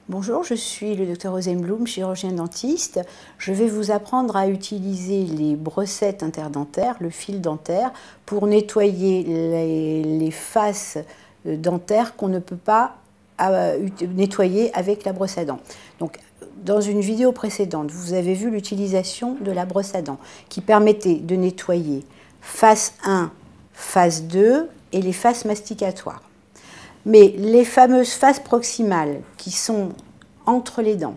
Bonjour, je suis le Dr Rosenblum, chirurgien dentiste. Je vais vous apprendre à utiliser les brossettes interdentaires, le fil dentaire, pour nettoyer les faces dentaires qu'on ne peut pas nettoyer avec la brosse à dents. Donc, dans une vidéo précédente, vous avez vu l'utilisation de la brosse à dents qui permettait de nettoyer face 1, face 2 et les faces masticatoires. Mais les fameuses faces proximales qui sont entre les dents,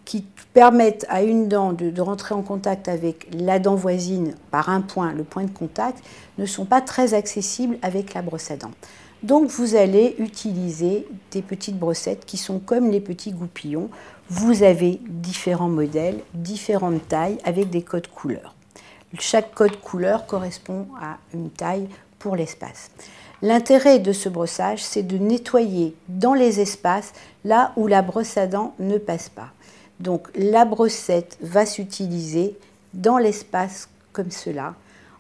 qui permettent à une dent de rentrer en contact avec la dent voisine par un point, le point de contact, ne sont pas très accessibles avec la brosse à dents. Donc vous allez utiliser des petites brossettes qui sont comme les petits goupillons. Vous avez différents modèles, différentes tailles avec des codes couleurs. Chaque code couleur correspond à une taille pour l'espace. L'intérêt de ce brossage, c'est de nettoyer dans les espaces là où la brosse à dents ne passe pas. Donc la brossette va s'utiliser dans l'espace comme cela,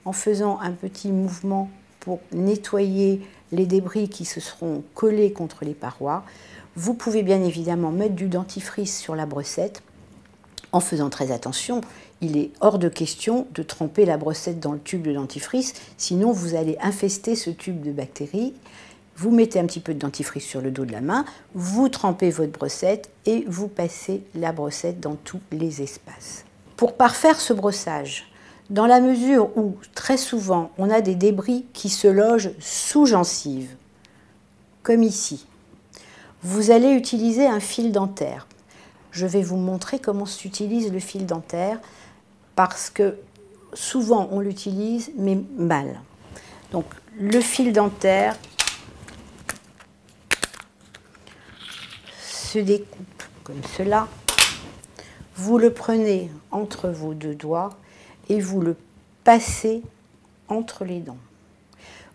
en faisant un petit mouvement pour nettoyer les débris qui se seront collés contre les parois. Vous pouvez bien évidemment mettre du dentifrice sur la brossette, en faisant très attention. Il est hors de question de tremper la brossette dans le tube de dentifrice, sinon vous allez infester ce tube de bactéries. Vous mettez un petit peu de dentifrice sur le dos de la main, vous trempez votre brossette et vous passez la brossette dans tous les espaces. Pour parfaire ce brossage, dans la mesure où très souvent on a des débris qui se logent sous gencive, comme ici, vous allez utiliser un fil dentaire. Je vais vous montrer comment s'utilise le fil dentaire parce que souvent on l'utilise mais mal. Donc le fil dentaire se découpe comme cela. Vous le prenez entre vos deux doigts et vous le passez entre les dents.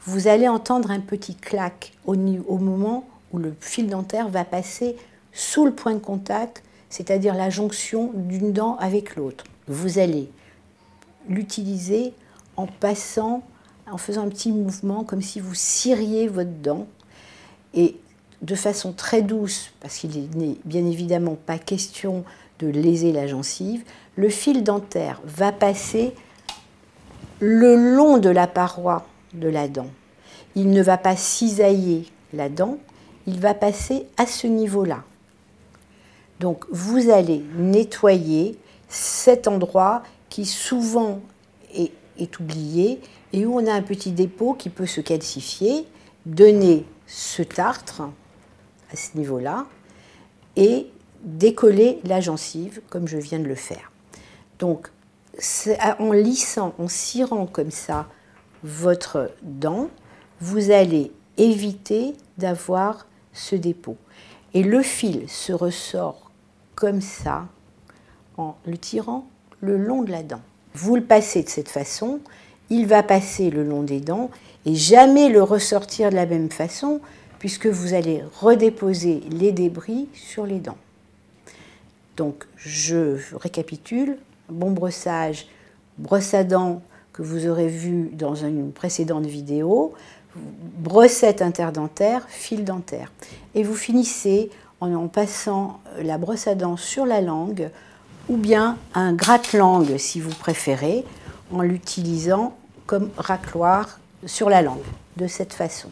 Vous allez entendre un petit clac au moment où le fil dentaire va passer sous le point de contact, c'est-à-dire la jonction d'une dent avec l'autre. Vous allez l'utiliser en passant, en faisant un petit mouvement comme si vous ciriez votre dent et de façon très douce, parce qu'il n'est bien évidemment pas question de léser la gencive, le fil dentaire va passer le long de la paroi de la dent. Il ne va pas cisailler la dent, il va passer à ce niveau-là. Donc vous allez nettoyer cet endroit qui souvent est oublié et où on a un petit dépôt qui peut se calcifier, donner ce tartre à ce niveau-là et décoller la gencive comme je viens de le faire. Donc en lissant, en cirant comme ça votre dent, vous allez éviter d'avoir ce dépôt. Et le fil se ressort comme ça, en le tirant le long de la dent. Vous le passez de cette façon, il va passer le long des dents et jamais le ressortir de la même façon, puisque vous allez redéposer les débris sur les dents. Donc, je récapitule. Bon brossage, brosse à dents que vous aurez vu dans une précédente vidéo, brossette interdentaire, fil dentaire. Et vous finissez en passant la brosse à dents sur la langue ou bien un gratte-langue si vous préférez, en l'utilisant comme racloir sur la langue, de cette façon.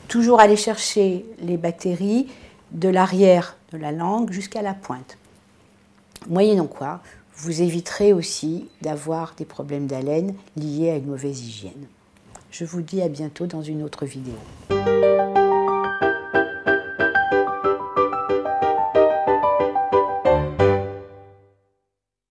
Toujours aller chercher les bactéries de l'arrière de la langue jusqu'à la pointe. Moyennant quoi, vous éviterez aussi d'avoir des problèmes d'haleine liés à une mauvaise hygiène. Je vous dis à bientôt dans une autre vidéo.